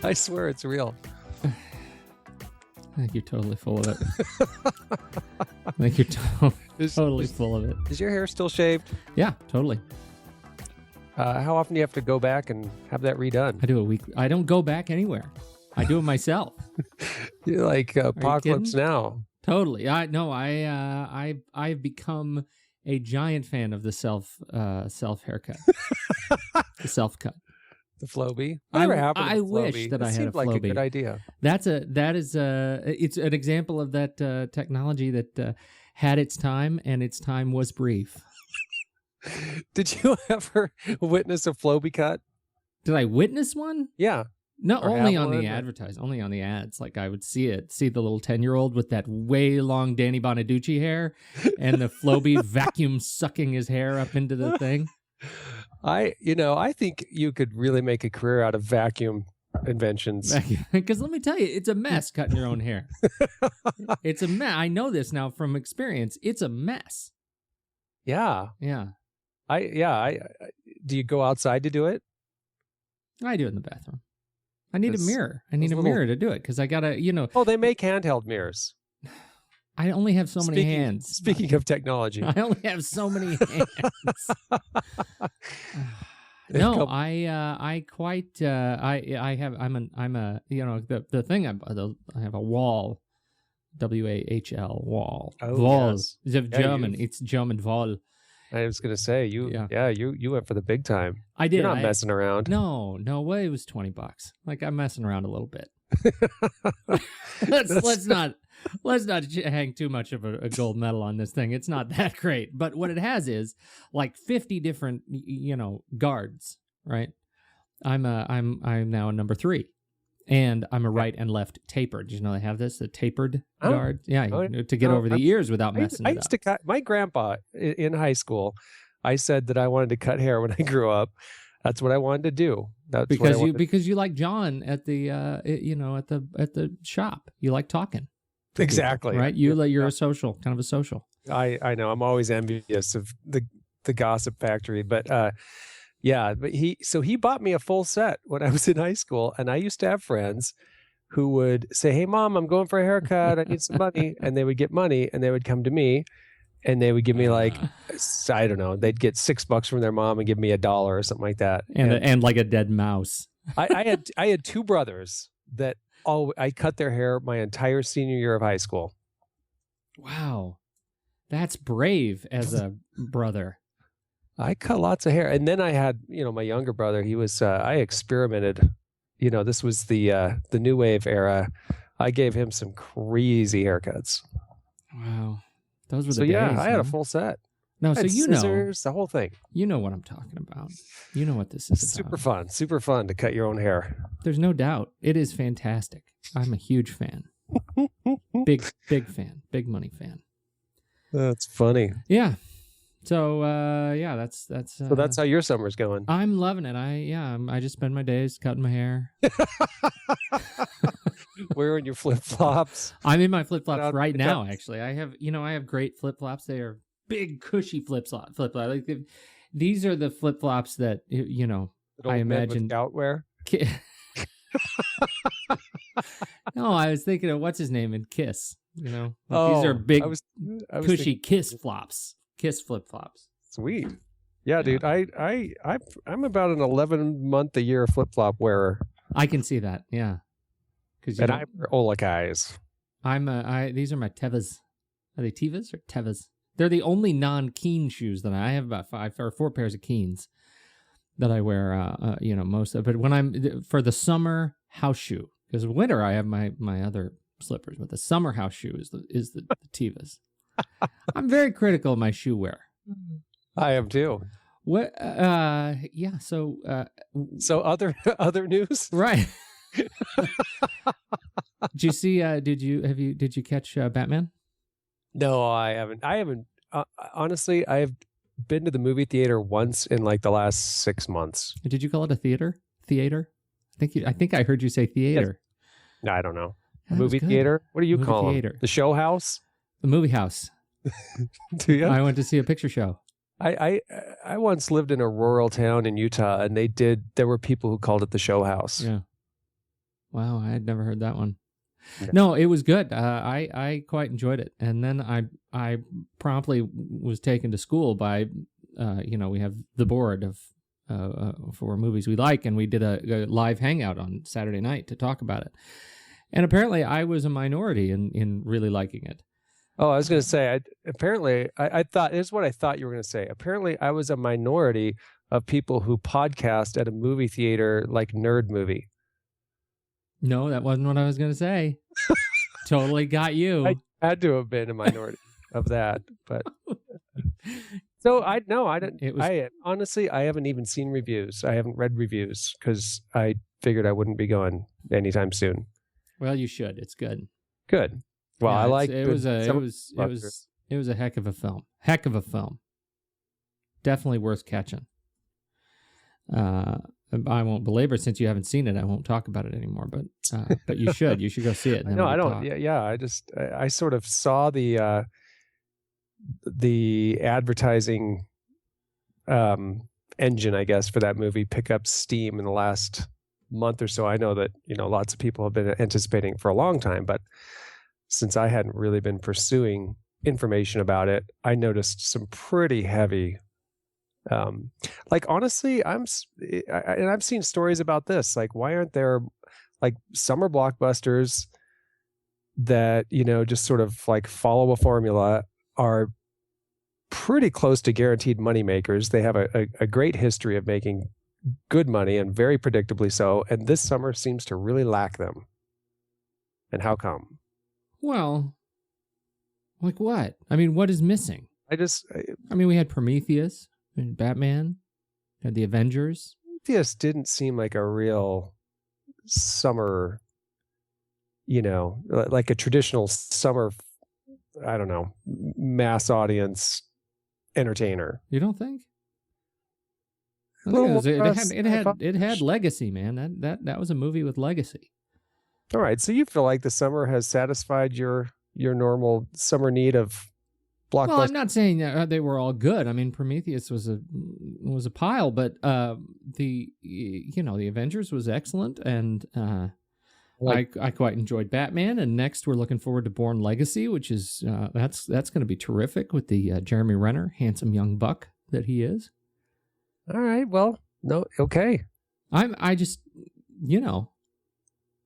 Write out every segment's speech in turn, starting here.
I swear it's real. I think you're totally full of it. I think you're totally full of it. Is your hair still shaved? Yeah, totally. How often do you have to go back and have that redone? I do a week. I don't go back anywhere. I do it myself. You're like Apocalypse Now. Totally. I've become a giant fan of the self haircut, the self cut. The Flowbee. I wish that I had a Flowbee. Like a good idea. It's an example of that technology that had its time, and its time was brief. Did you ever witness a Flowbee cut? Did I witness one? Yeah. No, only on the advertising, only on the ads. Like I would see the little 10-year-old with that way long Danny Bonaducci hair, and the Flowbee vacuum sucking his hair up into the thing. I think you could really make a career out of vacuum inventions. Because let me tell you, it's a mess cutting your own hair. It's a mess. I know this now from experience. It's a mess. Yeah. Yeah. Do you go outside to do it? I do it in the bathroom. I need a mirror. I need a mirror to do it because I gotta, Oh, they make handheld mirrors. I only have so many hands. Speaking of technology, I only have so many hands. No, I quite. I have. I'm a. The thing. I have a wall. WAHL wall. Oh, Wall. yes. It's German. It's German wall. I was going to say you went for the big time. I did. You're not messing around. No way. It was $20. Like I'm messing around a little bit. let's not hang too much of a gold medal on this thing. It's not that great, but what it has is like 50 different guards. Right. I'm now a number 3. And I'm a right and left tapered. Did you know they have this? The tapered guard? Yeah, to get over the ears without messing it up. I used to cut my grandpa in high school. I said that I wanted to cut hair when I grew up. That's what I wanted to do. That's because you like John at the at the shop. You like talking. Exactly. People, right? You're a social, kind of a social. I know. I'm always envious of the gossip factory, but yeah, but he bought me a full set when I was in high school, and I used to have friends who would say, "Hey, Mom, I'm going for a haircut. I need some money," and they would get money, and they would come to me, and they would give me like I don't know, they'd get $6 from their mom and give me $1 or something like that, and like a dead mouse. I had 2 brothers that I cut their hair my entire senior year of high school. Wow, that's brave as a brother. I cut lots of hair. And then I had, my younger brother, he was, I experimented, this was the new wave era. I gave him some crazy haircuts. Wow. Those were the days. Yeah, I had a full set. No, so scissors, the whole thing. You know what I'm talking about. You know what this is about. Super fun to cut your own hair. There's no doubt. It is fantastic. I'm a huge fan. Big fan. Big money fan. That's funny. Yeah. So that's so that's how your summer's going. I'm loving it. I just spend my days cutting my hair. Wearing your flip-flops. I'm in my flip-flops right now, actually. I have great flip-flops. They are big cushy flip-flops. Like these are the flip-flops that I imagine Scout wear. No, I was thinking of what's his name in Kiss, these are big cushy Kiss flops. Kiss flip-flops. Sweet. Yeah, dude. I'm about an 11-month-a-year flip-flop wearer. I can see that. Yeah. And I wear Olakais. These are my Tevas. Are they Tevas or Tevas? They're the only non-Keen shoes that I have. About 5 or 4 pairs of Keens that I wear. Most of. But when I'm for the summer house shoe, because winter I have my other slippers, but the summer house shoe is the Tevas. I'm very critical of my shoe wear. I am too. What? Yeah. So other news, right? Did you see? Did you catch Batman? No, I haven't. Honestly, I've been to the movie theater once in like the last 6 months. Did you call it a theater? Theater? I think I heard you say theater. Yes. No, I don't know. Movie theater? What do you call it? The show house? The movie house. Do you? I went to see a picture show. I once lived in a rural town in Utah, and there were people who called it the show house. Yeah. Wow, I had never heard that one. Yeah. No, it was good. I quite enjoyed it. And then I promptly was taken to school by, we have the board of for movies we like, and we did a live hangout on Saturday night to talk about it. And apparently, I was a minority in really liking it. Oh, I was going to say, I thought, here's what I thought you were going to say. Apparently, I was a minority of people who podcast at a movie theater like Nerd Movie. No, that wasn't what I was going to say. Totally got you. I had to have been a minority of that, but so I didn't. Honestly, I haven't even seen reviews. I haven't read reviews because I figured I wouldn't be going anytime soon. Well, you should. It's good. Good. Well, yeah, I like it was a heck of a film. Heck of a film. Definitely worth catching. I won't belabor it since you haven't seen it. I won't talk about it anymore. But you should. You should go see it. No, I don't. Yeah. I sort of saw the advertising engine, I guess, for that movie pick up steam in the last month or so. I know that lots of people have been anticipating for a long time, but since I hadn't really been pursuing information about it, I noticed some pretty heavy. Honestly, I've seen stories about this. Like, why aren't there like summer blockbusters that just sort of like follow a formula, are pretty close to guaranteed money makers. They have a great history of making good money and very predictably so. And this summer seems to really lack them. And how come? Well, like what? I mean, what is missing? We had Prometheus, Batman, had the Avengers. Prometheus didn't seem like a real summer, like a traditional summer, I don't know, mass audience entertainer. You don't think? It had legacy, man. That was a movie with legacy. All right, so you feel like the summer has satisfied your normal summer need of blockbuster? Well, I'm not saying that they were all good. I mean, Prometheus was a pile, but the Avengers was excellent, and I quite enjoyed Batman. And next, we're looking forward to Bourne Legacy, which is that's going to be terrific with the Jeremy Renner, handsome young buck that he is. All right, well, no, okay. I just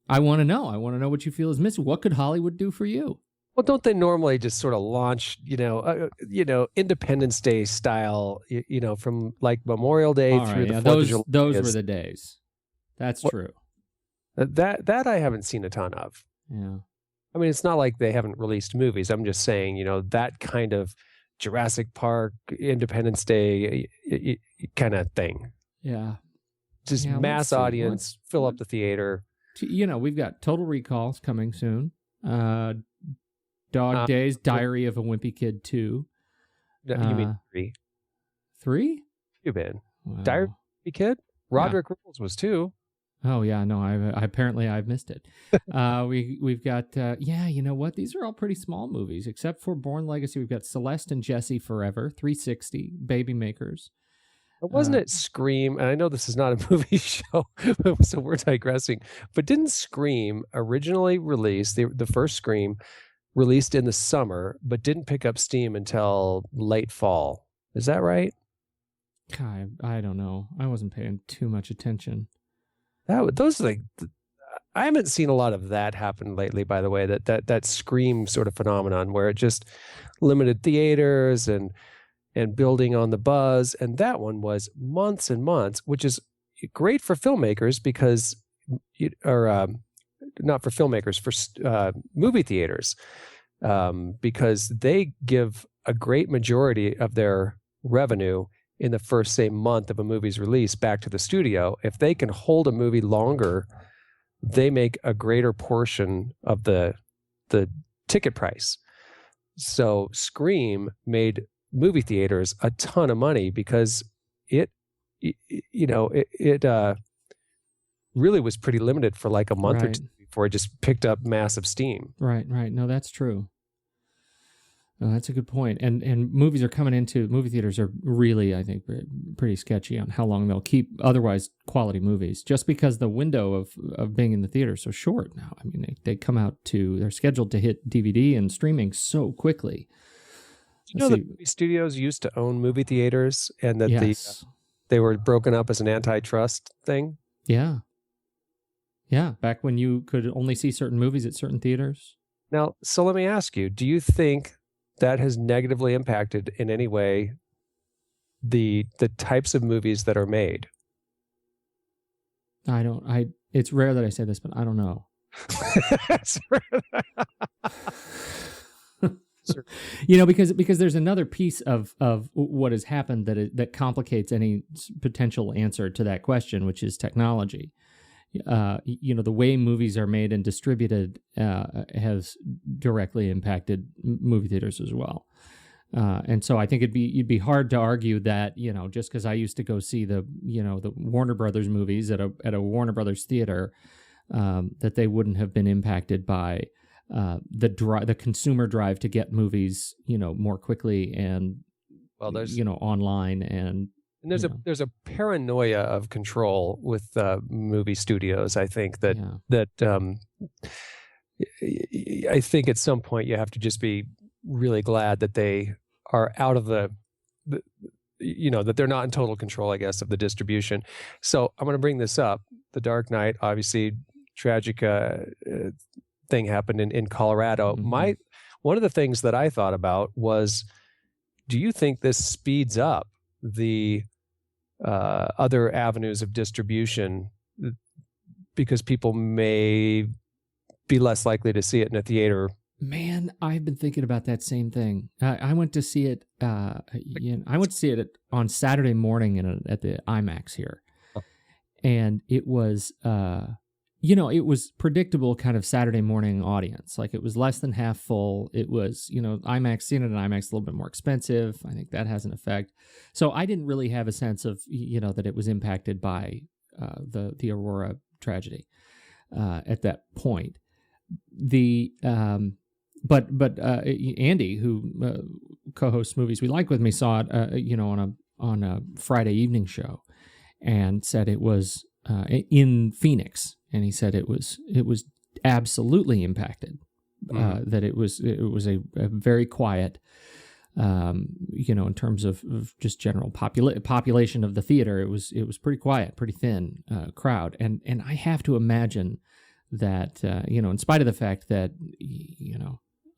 I want to know. I want to know what you feel is missing. What could Hollywood do for you? Well, don't they normally just sort of launch, Independence Day style, from like Memorial Day through the 4th of July? Those were the days. That's true. That I haven't seen a ton of. Yeah. I mean, it's not like they haven't released movies. I'm just saying, that kind of Jurassic Park, Independence Day kind of thing. Yeah. Just mass audience, fill up the theater. We've got Total Recalls coming soon. Dog Days, Diary of a Wimpy Kid 2. You mean 3? 3? You've been. Wow. Diary of a Wimpy Kid? Roderick Rules was 2. Oh, yeah, no, I've missed it. We've got, you know what? These are all pretty small movies, except for Bourne Legacy. We've got Celeste and Jesse Forever, 360, Baby Makers. Wasn't it Scream? And I know this is not a movie show, so we're digressing. But didn't Scream originally release, the first Scream, released in the summer, but didn't pick up steam until late fall? Is that right? I don't know. I wasn't paying too much attention. Those are I haven't seen a lot of that happen lately, by the way, that Scream sort of phenomenon where it just limited theaters and building on the buzz. And that one was months and months, which is great for filmmakers because, not for filmmakers, for movie theaters, because they give a great majority of their revenue in the first, say, month of a movie's release back to the studio. If they can hold a movie longer, they make a greater portion of the ticket price. So Scream made movie theaters a ton of money because it really was pretty limited for like a month or two before it just picked up massive steam. Right. No, that's true. That's a good point. And movie theaters are really, I think, pretty sketchy on how long they'll keep otherwise quality movies, just because the window of being in the theater is so short now. I mean, they're scheduled to hit DVD and streaming so quickly. You know, the movie studios used to own movie theaters, and that yes. they were broken up as an antitrust thing. Yeah. Yeah, back when you could only see certain movies at certain theaters. Now, so let me ask you, do you think that has negatively impacted in any way the types of movies that are made? It's rare that I say this, but I don't know. Because there's another piece of what has happened that complicates any potential answer to that question, which is technology. The way movies are made and distributed has directly impacted movie theaters as well. And so I think it'd be hard to argue that, just because I used to go see the Warner Brothers movies at a Warner Brothers theater, that they wouldn't have been impacted by the consumer drive to get movies, more quickly and online and there's a paranoia of control with movie studios. I think that I think at some point you have to just be really glad that they are out of that they're not in total control, I guess, of the distribution. So I'm going to bring this up. The Dark Knight, obviously, tragic thing happened in Colorado. Mm-hmm. One of the things that I thought about was, do you think this speeds up the other avenues of distribution because people may be less likely to see it in a theater? Man, I've been thinking about that same thing. I went to see it. I went to see it on Saturday morning at the IMAX here, and it was, it was predictable kind of Saturday morning audience. Like, it was less than half full. It was, IMAX, seeing it in IMAX is a little bit more expensive. I think that has an effect. So I didn't really have a sense of, that it was impacted by the Aurora tragedy at that point. But Andy, who co-hosts Movies We Like with me, saw it, on a Friday evening show, and said it was in Phoenix, and he said it was absolutely impacted. That it was a very quiet, in terms of just general population of the theater. It was pretty quiet, pretty thin crowd, and I have to imagine that in spite of the fact that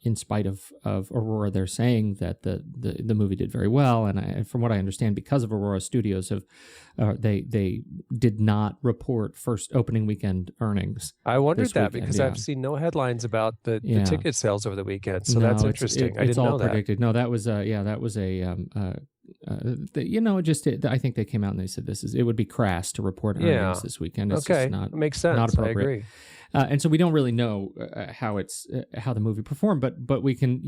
in spite of Aurora, they're saying that the movie did very well, and from what I understand, because of Aurora Studios, they did not report first opening weekend earnings. I wondered that because I've seen no headlines about the ticket sales over the weekend, so that's interesting. I didn't know that. Predicted. No, that was I think they came out and they said it would be crass to report earnings this weekend. It's just not, it makes sense. Not appropriate. I agree. And so we don't really know how the movie performed, but we can,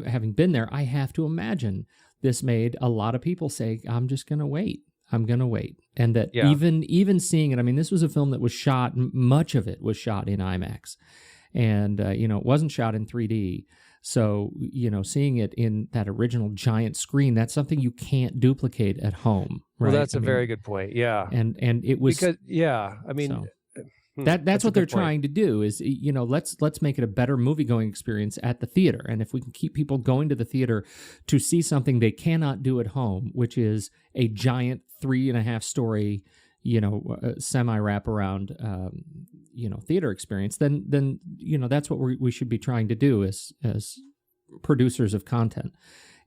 having been there, I have to imagine this made a lot of people say, I'm just going to wait. I'm going to wait. And that even seeing it, I mean, this was a film that was shot, much of it was shot in IMAX, and, it wasn't shot in 3D. So, seeing it in that original giant screen, that's something you can't duplicate at home. Right? Well, that's a very good point. Yeah. And it was, because, that's what they're trying to do is, let's make it a better movie-going experience at the theater. And if we can keep people going to the theater to see something they cannot do at home, which is a giant 3.5-story, semi-wraparound, theater experience, then that's what we should be trying to do as producers of content.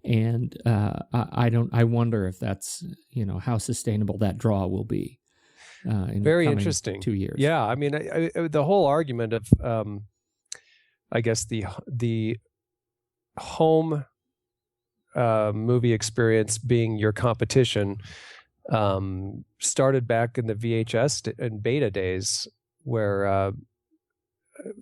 And I wonder if that's, how sustainable that draw will be. Very interesting. 2 years. Yeah, I mean, the whole argument of, I guess the home movie experience being your competition started back in the VHS and beta days, where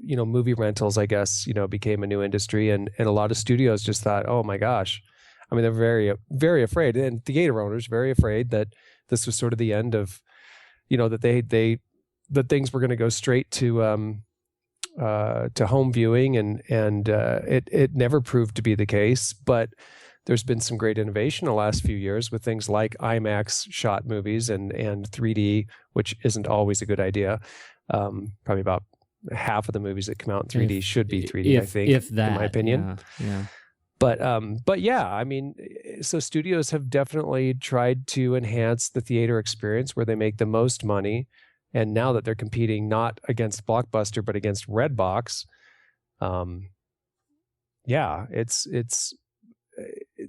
movie rentals, I guess, became a new industry, and a lot of studios just thought, oh my gosh, I mean, they're very, very afraid, and theater owners very afraid that this was sort of the end of. That that things were going to go straight to home viewing, and it never proved to be the case. But there's been some great innovation in the last few years with things like IMAX shot movies and 3D, which isn't always a good idea. Probably about half of the movies that come out in 3D should be 3D, I think, if that, in my opinion. Yeah. But yeah, I mean, so studios have definitely tried to enhance the theater experience where they make the most money. And now that they're competing not against Blockbuster, but against Redbox, yeah,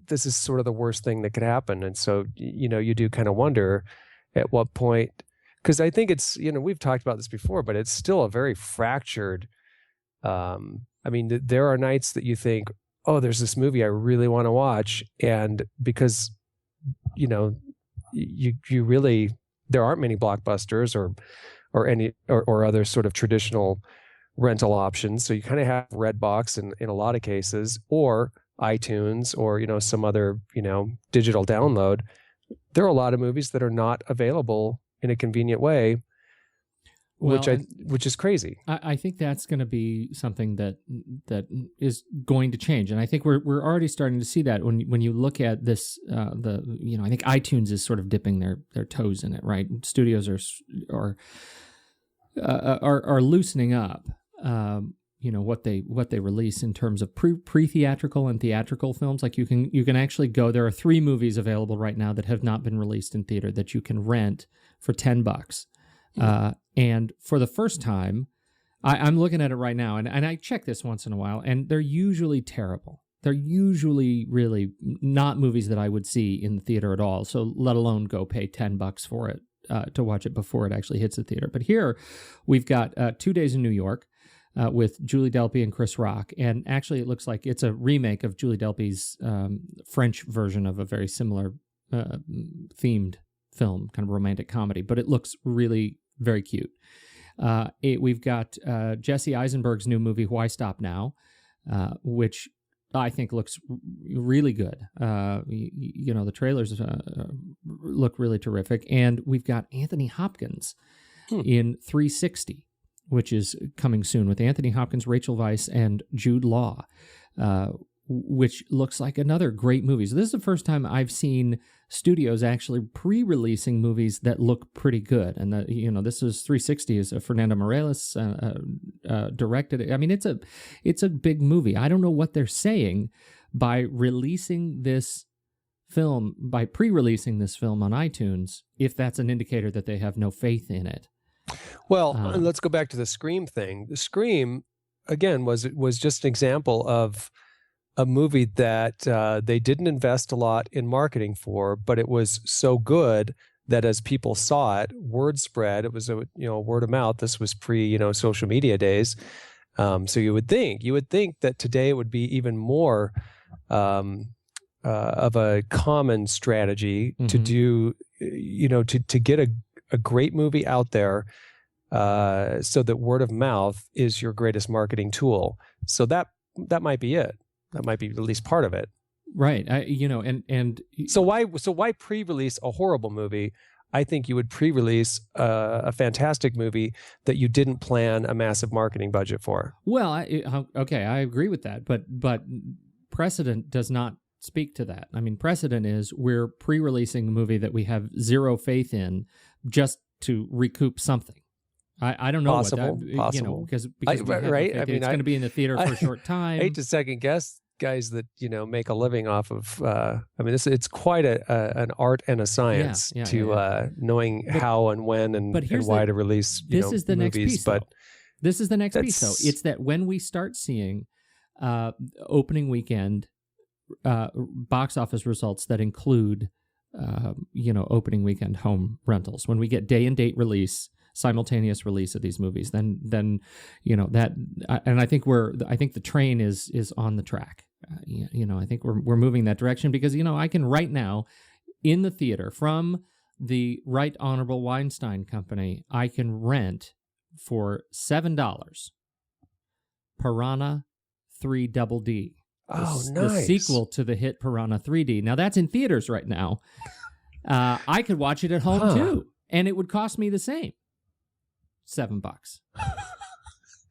this is sort of the worst thing that could happen. And so, you do kind of wonder at what point, because I think it's, we've talked about this before, but it's still a very fractured, I mean, there are nights that you think, oh, there's this movie I really want to watch. And because, you really, there aren't many Blockbusters or any or other sort of traditional rental options. So you kind of have Redbox in a lot of cases, or iTunes, or some other digital download. There are a lot of movies that are not available in a convenient way, which is crazy. I think that's going to be something that is going to change, and I think we're already starting to see that when you look at this. I think iTunes is sort of dipping their toes in it, right? Studios are loosening up. What they release in terms of pre-theatrical and theatrical films. Like you can actually go. There are 3 movies available right now that have not been released in theater that you can rent for $10. And for the first time, I'm looking at it right now, and I check this once in a while, and they're usually terrible. They're usually really not movies that I would see in the theater at all. So let alone go pay $10 for it to watch it before it actually hits the theater. But here we've got 2 Days in New York. With Julie Delpy and Chris Rock. And actually, it looks like it's a remake of Julie Delpy's French version of a very similar themed film, kind of romantic comedy, but it looks really very cute. We've got Jesse Eisenberg's new movie, Why Stop Now, which I think looks really good. The trailers look really terrific. And we've got Anthony Hopkins in 360. Which is coming soon with Anthony Hopkins, Rachel Weisz, and Jude Law, which looks like another great movie. So this is the first time I've seen studios actually pre-releasing movies that look pretty good. And this is 360 is Fernando Meirelles directed it. I mean, it's a big movie. I don't know what they're saying by releasing this film, by pre-releasing this film on iTunes, if that's an indicator that they have no faith in it. Well, let's go back to the Scream thing. The Scream, again, was just an example of a movie that they didn't invest a lot in marketing for, but it was so good that as people saw it, word spread. It was word of mouth. This was pre social media days. So you would think that today it would be even more of a common strategy to do, to get a great movie out there, so that word of mouth is your greatest marketing tool. So that might be it. That might be at least part of it. Right. So why pre-release a horrible movie? I think you would pre-release a fantastic movie that you didn't plan a massive marketing budget for. Well, I agree with that, but precedent does not speak to that. I mean, precedent is we're pre-releasing a movie that we have zero faith in just to recoup something. I don't know possible, because right. I mean, it's going to be in the theater for a short time. I hate to second guess guys that make a living off of. I mean, it's quite an art and a science knowing how and when and why to release. This is the movies, next piece. But this is the next piece, though. It's that when we start seeing opening weekend box office results that include opening weekend home rentals, when we get day and date simultaneous release of these movies, then that, and I think the train is on the track. I think we're moving that direction because I can right now in the theater from the Right Honorable Weinstein Company, I can rent for $7 Piranha 3 Double D. Nice. The sequel to the hit Piranha 3D. Now that's in theaters right now. I could watch it at home too, and it would cost me the same. $7.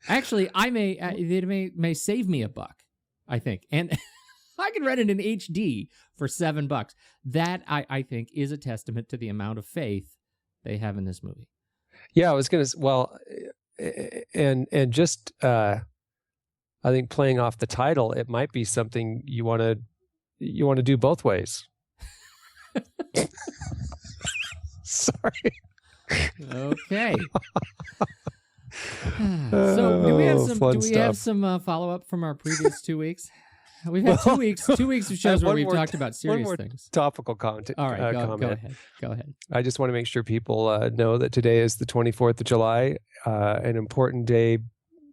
Actually, it may save me $1, I think, and I can rent it in HD for $7. That I think is a testament to the amount of faith they have in this movie. Yeah, I was gonna. Well, and just I think playing off the title, it might be something you want to do both ways. Sorry. Okay. So do we have some follow up from our previous 2 weeks? We've had 2 weeks. 2 weeks of shows where we've talked about serious things. Topical content. All right, go ahead. I just want to make sure people know that today is the 24th of July, an important day.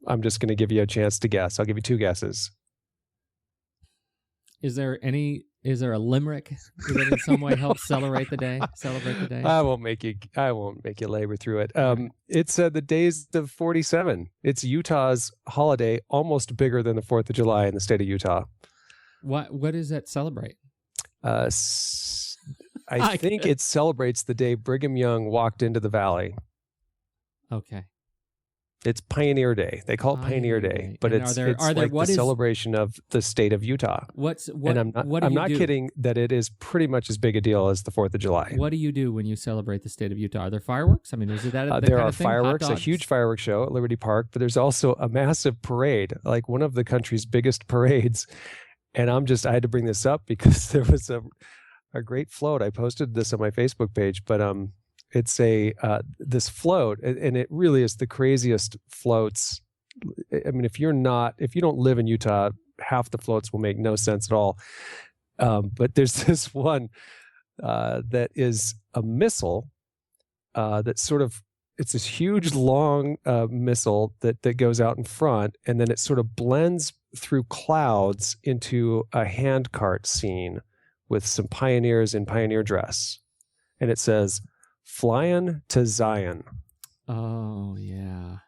I'm just going to give you a chance to guess. I'll give you 2 guesses. Is there a limerick that in some way helps celebrate the day? I won't make you labor through it. It's the days of 47. It's Utah's holiday, almost bigger than the 4th of July in the state of Utah. What does that celebrate? I think it celebrates the day Brigham Young walked into the valley. Okay. It's Pioneer Day. They call it Pioneer Day, but it's like the celebration of the state of Utah. And I'm not kidding that it is pretty much as big a deal as the 4th of July. What do you do when you celebrate the state of Utah? Are there fireworks? I mean, is it that? There are fireworks, a huge fireworks show at Liberty Park, but there's also a massive parade, like one of the country's biggest parades. And I had to bring this up because there was a great float. I posted this on my Facebook page, but it's this float, and it really is the craziest floats. I mean, if you don't live in Utah, half the floats will make no sense at all. But there's this one that is a missile that it's this huge long missile that goes out in front, and then it sort of blends through clouds into a handcart scene with some pioneers in pioneer dress, and it says, "Flying to Zion." Oh, yeah.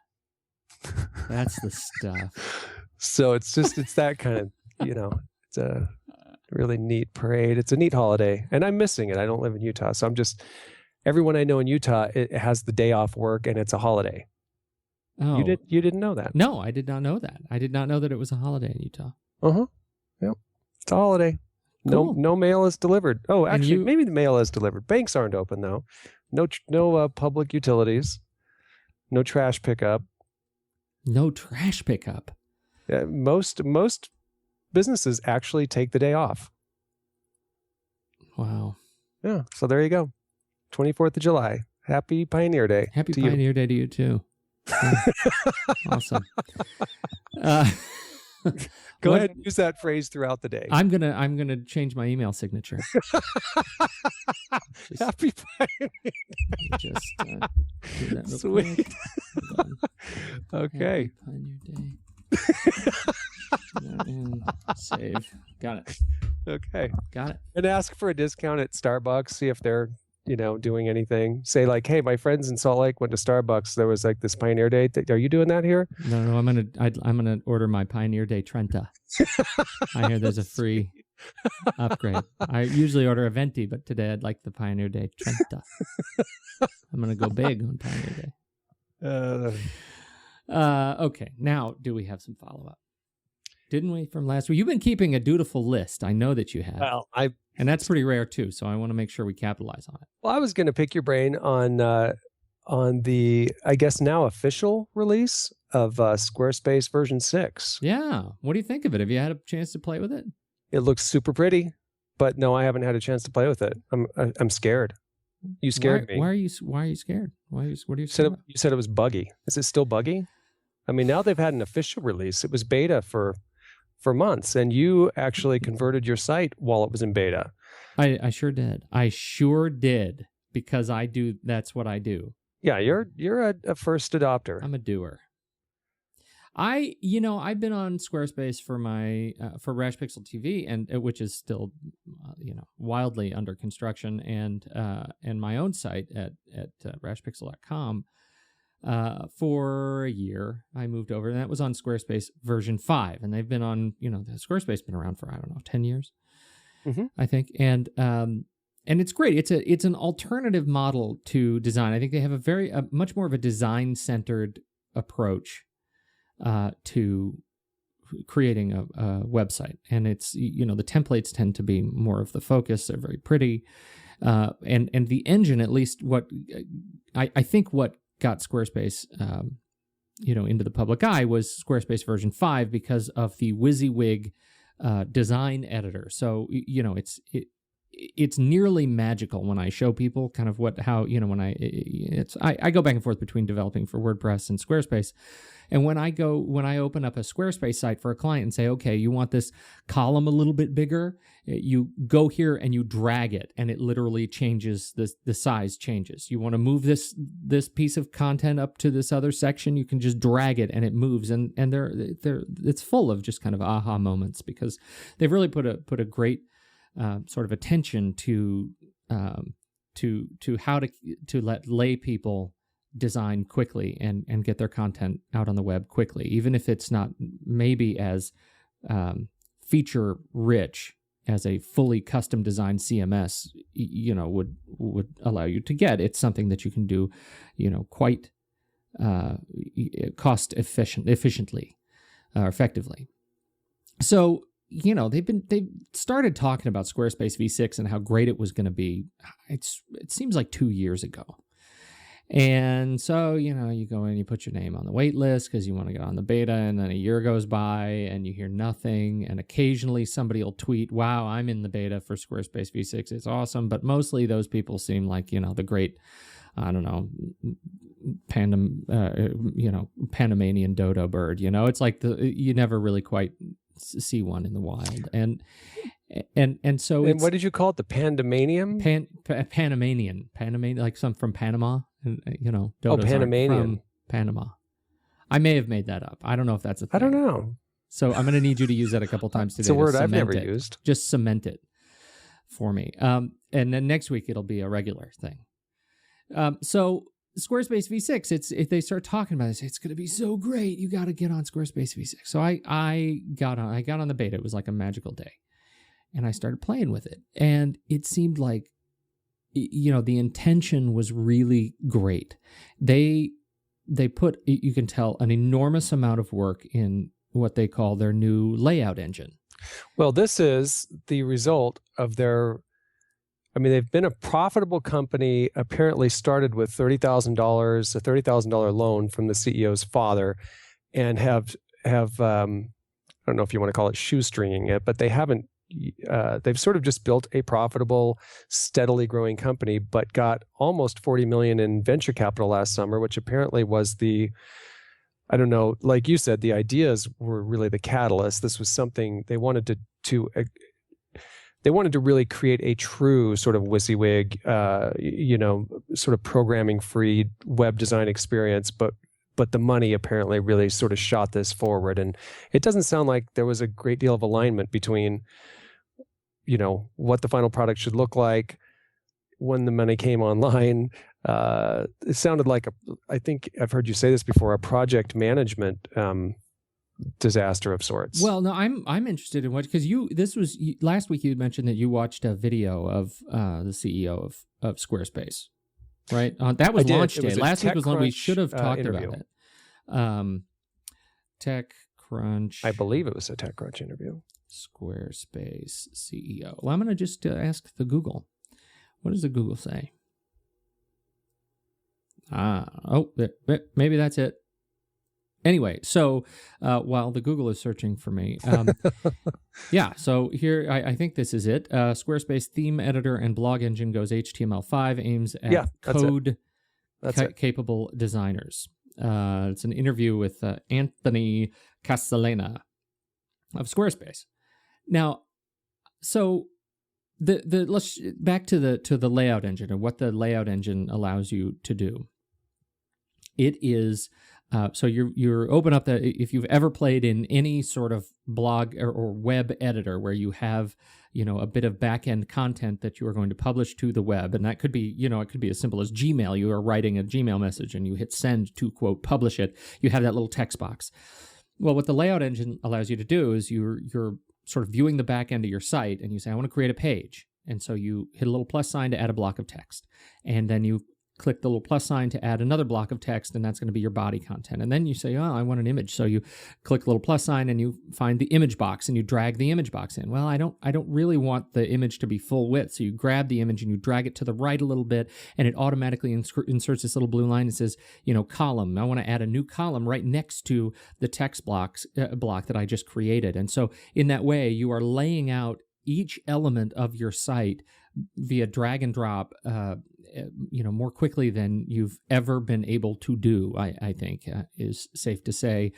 That's the stuff. So it's that kind of, it's a really neat parade. It's a neat holiday, and I'm missing it. I don't live in Utah, so everyone I know in Utah, it has the day off work, and it's a holiday. Oh. You didn't know that? No, I did not know that. I did not know that it was a holiday in Utah. Uh-huh. Yep. It's a holiday. Cool. No mail is delivered. Oh, actually, maybe the mail is delivered. Banks aren't open, though. No public utilities. No trash pickup. No trash pickup. Yeah, most businesses actually take the day off. Wow. Yeah. So there you go. 24th of July. Happy Pioneer Day. Happy Pioneer Day to you too. Yeah. Awesome. Go ahead and use that phrase throughout the day. I'm gonna change my email signature. Happy Pioneer Day. Just do that real Sweet. quick. Okay. Happy Pioneer Day. And save. Got it. Okay. Got it. And ask for a discount at Starbucks. See if they're doing anything. Say like, hey, my friends in Salt Lake went to Starbucks. There was like this Pioneer Day. Are you doing that here? No. I'm gonna order my Pioneer Day Trenta. I hear there's a free upgrade. I usually order a Venti, but today I'd like the Pioneer Day Trenta. I'm gonna go big on Pioneer Day. Okay. Now, do we have some follow up? Didn't we from last week? You've been keeping a dutiful list. I know that you have. Well, and that's pretty rare too. So I want to make sure we capitalize on it. Well, I was going to pick your brain on the, I guess now official release of Squarespace version 6. Yeah. What do you think of it? Have you had a chance to play with it? It looks super but no, I haven't had a chance to play with it. I'm scared. You scared me. Why are you scared? What are you scared about? You said it was buggy. Is it still buggy? I mean, now they've had an official release. It was beta for months, and you actually converted your site while it was in beta. I sure did because that's what I do. Yeah, you're a first adopter. I'm a doer. I've been on Squarespace for my for Rash Pixel TV, and which is still wildly under construction, and my own site at rashpixel.com. For a year, I moved over, and that was on Squarespace version 5. And they've been on, Squarespace been around for, 10 years, I think. And it's great. It's an alternative model to design. I think they have a much more of a design-centered approach to creating a website. And it's, the templates tend to be more of the focus. They're very pretty. And the engine, at least what I think what got Squarespace, into the public eye was Squarespace version 5 because of the WYSIWYG design editor. So, it's nearly magical when I show people kind of when I go back and forth between developing for WordPress and Squarespace. And when I open up a Squarespace site for a client and say, okay, you want this column a little bit bigger, you go here and you drag it, and it literally changes, the size changes. You want to move this piece of content up to this other section, you can just drag it and it moves. And it's full of just kind of aha moments, because they've really put a great sort of attention to how to let lay people design quickly and get their content out on the web quickly, even if it's not maybe as feature rich as a fully custom designed CMS would allow you to get. It's something that you can do quite cost effectively. So they started talking about Squarespace v6 and how great it was going to be. It seems like 2 years ago. And so, you go in, you put your name on the wait list because you want to get on the beta, and then a year goes by and you hear nothing. And occasionally somebody will tweet, wow, I'm in the beta for Squarespace v6. It's awesome. But mostly those people seem like, the great, I don't know, Panamanian dodo bird. It's like you never really quite see one in the wild. And so and what did you call it? The Pandemanium? Panamanian, like some from Panama. And dodos Panamanian from Panama. I may have made that up. I don't know if that's a thing. I don't know. So I'm going to need you to use that a couple times today. It's a word I've never used. Just cement it for me. And then next week it'll be a regular thing. So Squarespace v6, they start talking about this. It's going to be so great. You got to get on Squarespace v6. So I got on the beta. It was like a magical day, and I started playing with it, and it seemed like the intention was really great. They put, you can tell, an enormous amount of work in what they call their new layout engine. Well, this is the result of they've been a profitable company, apparently started with $30,000, a $30,000 loan from the CEO's father, and have I don't know if you want to call it shoestringing it, but they haven't. They've sort of just built a profitable, steadily growing company, but got almost $40 million in venture capital last summer, which apparently was I don't know, like you said, the ideas were really the catalyst. This was something they wanted to really create a true sort of WYSIWYG, sort of programming-free web design experience, but the money apparently really sort of shot this forward. And it doesn't sound like there was a great deal of alignment between, what the final product should look like when the money came online. It sounded like I think I've heard you say this before, a project management disaster of sorts. Well, no, I'm interested in because last week you mentioned that you watched a video of the CEO of Squarespace, right? That was launch day. Last week was when we should have talked about it. TechCrunch. I believe it was a TechCrunch interview. Squarespace CEO. Well, I'm going to just ask the Google. What does the Google say? Maybe that's it. Anyway, so while the Google is searching for me, yeah, so here, I think this is it. Squarespace theme editor and blog engine goes HTML5, aims at code-capable designers. It's an interview with Anthony Castellana of Squarespace. Now, so let's back to the layout engine and what the layout engine allows you to do. It is so you're open up if you've ever played in any sort of blog or web editor where you have a bit of back-end content that you are going to publish to the web, and that could be it could be as simple as Gmail. You are writing a Gmail message and you hit send to quote publish it. You have that little text box. Well, what the layout engine allows you to do is you're sort of viewing the back end of your site, and you say, I want to create a page. And so you hit a little plus sign to add a block of text. And then you click the little plus sign to add another block of text, and that's going to be your body content. And then you say, oh, I want an image. So you click the little plus sign and you find the image box and you drag the image box in. Well, I don't really want the image to be full width. So you grab the image and you drag it to the right a little bit, and it automatically inserts this little blue line that says, column. I want to add a new column right next to the text block that I just created. And so in that way, you are laying out each element of your site via drag and drop, more quickly than you've ever been able to do, I think is safe to say,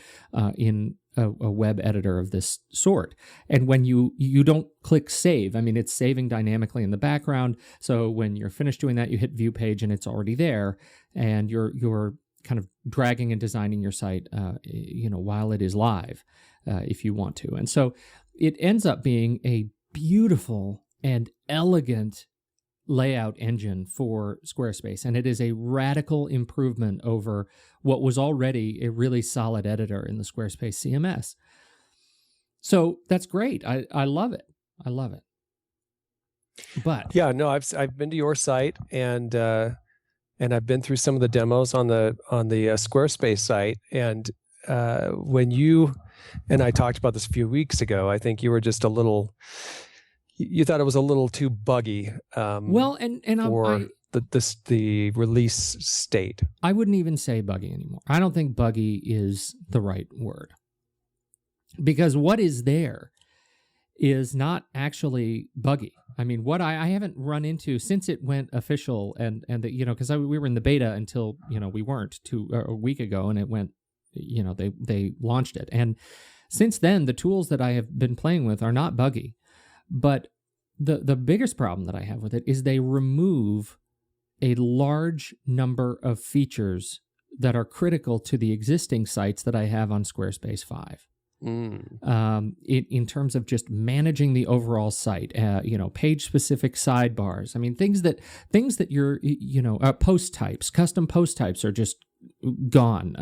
in a web editor of this sort. And when you don't click save, I mean, it's saving dynamically in the background. So when you're finished doing that, you hit view page and it's already there, and you're kind of dragging and designing your site, while it is live, if you want to. And so it ends up being a beautiful and elegant layout engine for Squarespace, and it is a radical improvement over what was already a really solid editor in the Squarespace CMS. So that's great. I love it. I love it. But yeah, no, I've been to your site, and I've been through some of the demos on the Squarespace site, and when you and I talked about this a few weeks ago, I think you were just you thought it was a little too buggy. Well, and for the release state. I wouldn't even say buggy anymore. I don't think buggy is the right word, because what is there is not actually buggy. I mean, what I haven't run into since it went official, and because we were in the beta until we weren't a week ago, and it went, they launched it, and since then the tools that I have been playing with are not buggy. But the biggest problem that I have with it is they remove a large number of features that are critical to the existing sites that I have on Squarespace 5. In terms of just managing the overall site, page-specific sidebars. I mean, things that you're, post types, custom post types are just gone.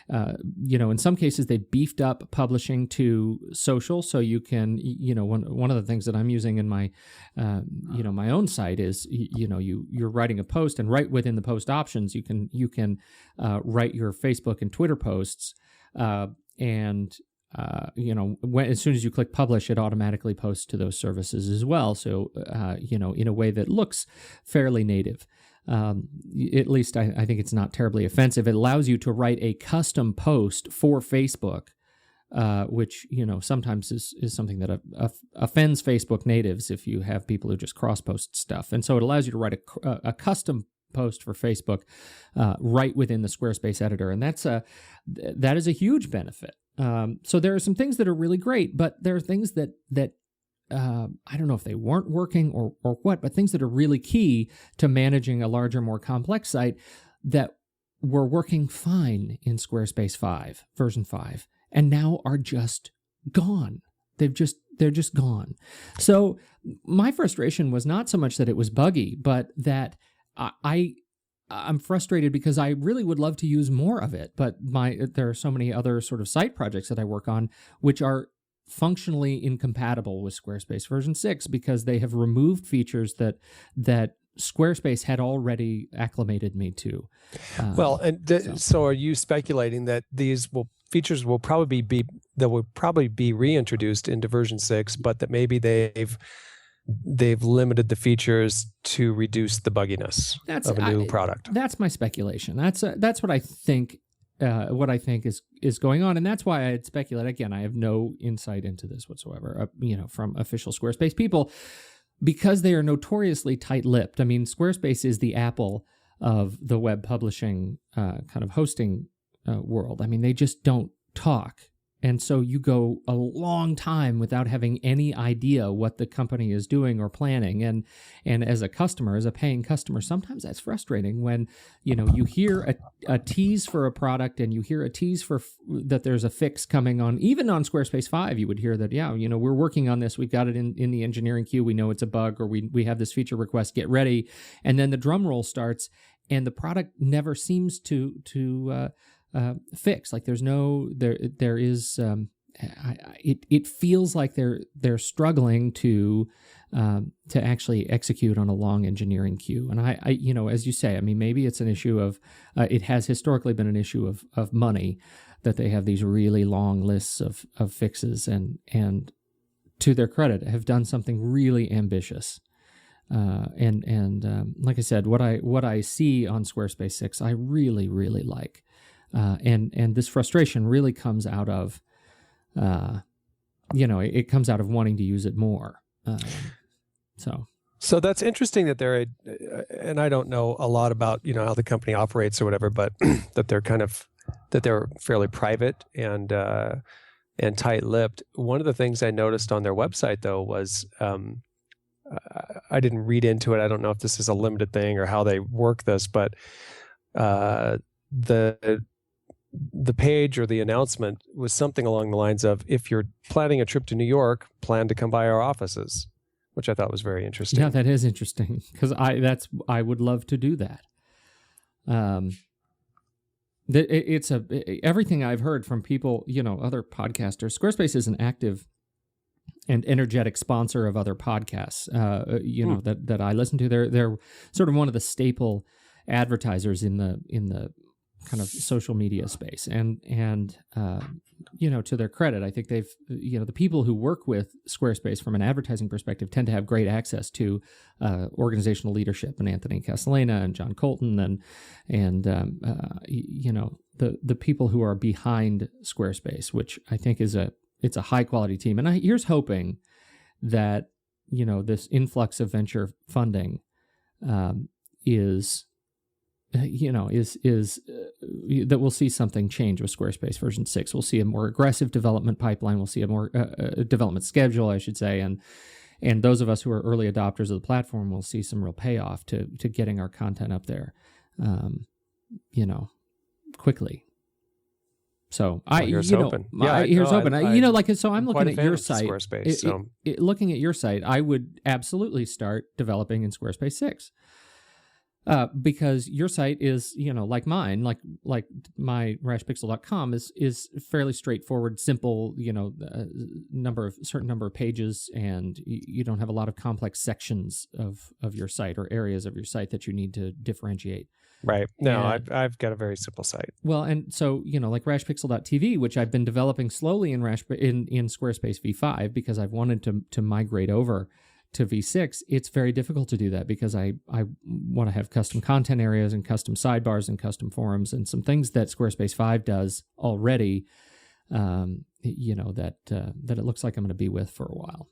In some cases they beefed up publishing to social, so you can, one of the things that I'm using in my, my own site is, you're writing a post, and right within the post options, you can write your Facebook and Twitter posts, and as soon as you click publish, it automatically posts to those services as well. So, in a way that looks fairly native. At least I think it's not terribly offensive. It allows you to write a custom post for Facebook, which, sometimes is something that offends Facebook natives if you have people who just cross-post stuff. And so it allows you to write a custom post for Facebook right within the Squarespace editor. And that is a huge benefit. So there are some things that are really great, but there are things that I don't know if they weren't working or what, but things that are really key to managing a larger, more complex site that were working fine in Squarespace 5, version 5, and now are just gone. They're just gone. So my frustration was not so much that it was buggy, but that I'm frustrated because I really would love to use more of it, but there are so many other sort of site projects that I work on which are functionally incompatible with Squarespace version 6 because they have removed features that Squarespace had already acclimated me to. So are you speculating that these features will probably be reintroduced into version 6, but that maybe they've limited the features to reduce the bugginess of a new product? That's my speculation. That's what I think. What I think is going on, and that's why I'd speculate. Again, I have no insight into this whatsoever, from official Squarespace people, because they are notoriously tight-lipped. I mean, Squarespace is the Apple of the web publishing kind of hosting world. I mean, they just don't talk. And so you go a long time without having any idea what the company is doing or planning. And as a customer, as a paying customer, sometimes that's frustrating when, you hear a tease for a product and you hear a tease for that there's a fix coming on. Even on Squarespace 5, you would hear that, we're working on this. We've got it in the engineering queue. We know it's a bug, or we have this feature request, get ready. And then the drum roll starts and the product never seems to fix. Like there is it feels like they're struggling to actually execute on a long engineering queue. And I as you say, I mean, maybe it's an issue of it has historically been an issue of money, that they have these really long lists of fixes, and to their credit have done something really ambitious. Like I said, what I see on Squarespace 6, I really, really like. And this frustration really comes out of, it comes out of wanting to use it more. So that's interesting that they're, and I don't know a lot about, how the company operates or whatever, but that they're fairly private and tight-lipped. One of the things I noticed on their website, though, was, I didn't read into it. I don't know if this is a limited thing or how they work this, but the page or the announcement was something along the lines of, if you're planning a trip to New York, plan to come by our offices, which I thought was very interesting. Yeah, that is interesting, because I would love to do that. Everything I've heard from people, other podcasters. Squarespace is an active and energetic sponsor of other podcasts, that I listen to. They're sort of one of the staple advertisers in the kind of social media space, and to their credit, I think they've, the people who work with Squarespace from an advertising perspective tend to have great access to organizational leadership, and Anthony Castellana and John Colton and the people who are behind Squarespace, which I think it's a high quality team. And here's hoping that this influx of venture funding is that we'll see something change with Squarespace version 6. We'll see a more aggressive development pipeline. We'll see a more development schedule, I should say, and those of us who are early adopters of the platform will see some real payoff to getting our content up there, quickly. So here's hoping. Here's hoping. I'm looking at your site. Squarespace, looking at your site, I would absolutely start developing in Squarespace 6. Because your site is, like mine, like my rashpixel.com is fairly straightforward, simple, certain number of pages, and you don't have a lot of complex sections of your site or areas of your site that you need to differentiate. Right. No, I've got a very simple site. Well, and so, like rashpixel.tv, which I've been developing slowly in Squarespace v5 because I've wanted to migrate over to v6, it's very difficult to do that because I want to have custom content areas and custom sidebars and custom forums and some things that Squarespace 5 does already, that it looks like I'm going to be with for a while.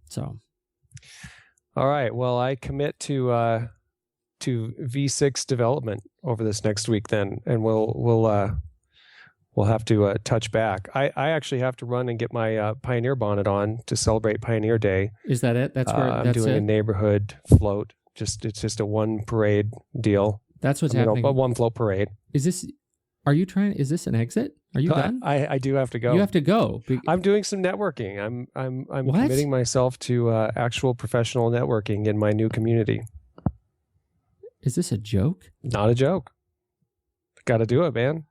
So, all right. Well, I commit to v6 development over this next week then, and we'll have to touch back. I actually have to run and get my Pioneer bonnet on to celebrate Pioneer Day. Is that it? That's where I'm doing a neighborhood float. It's just a one parade deal. That's what's happening. A one float parade. Is this an exit? Are you done? I do have to go. You have to go. I'm doing some networking. I'm What? committing myself to actual professional networking in my new community. Is this a joke? Not a joke. Got to do it, man.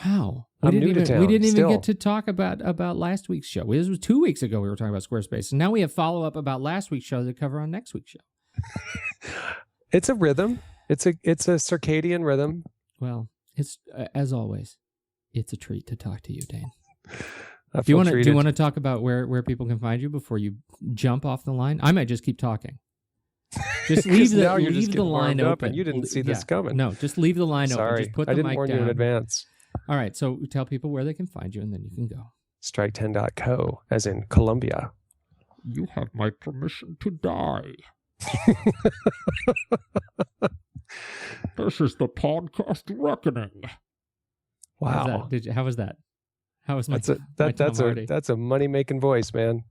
Wow. We didn't even get to talk about last week's show. This was 2 weeks ago we were talking about Squarespace. And now we have follow-up about last week's show to cover on next week's show. It's a rhythm. It's a circadian rhythm. Well, it's as always, it's a treat to talk to you, Dane. Do you want to talk about where people can find you before you jump off the line? I might just keep talking. Just leave the line open. And you didn't see this coming. No, just leave the line open. Just put the mic down. I didn't warn you in advance. All right, so tell people where they can find you, and then you can go. Strike10.co, as in Colombia. You have my permission to die. This is the podcast reckoning. Wow. How was that? How was my that's a money-making voice, man.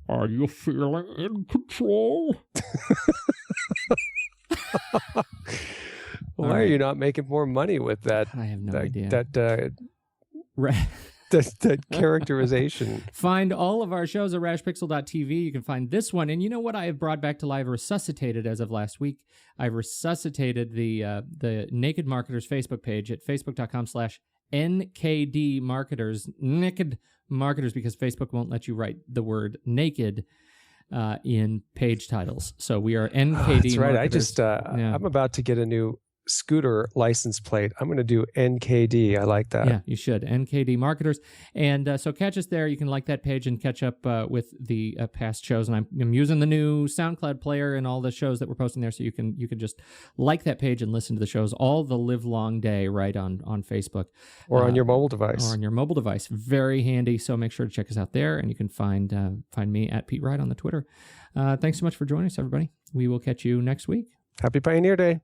Are you feeling in control? Why are you not making more money with that? I have no idea. That characterization. Find all of our shows at rashpixel.tv. You can find this one. And you know what I have brought back to life, resuscitated as of last week? I resuscitated the Naked Marketers Facebook page at facebook.com/NKD Marketers. Naked Marketers because Facebook won't let you write the word naked in page titles. So we are NKD That's right. Marketers. I'm about to get a new scooter license plate. I'm going to do NKD. I like that. Yeah, you should. NKD Marketers. And so catch us there. You can like that page and catch up with the past shows. And I'm using the new SoundCloud player and all the shows that we're posting there. So you can just like that page and listen to the shows all the live long day right on Facebook. Or on your mobile device. Or on your mobile device. Very handy. So make sure to check us out there. And you can find me at Pete Wright on the Twitter. Thanks so much for joining us, everybody. We will catch you next week. Happy Pioneer Day.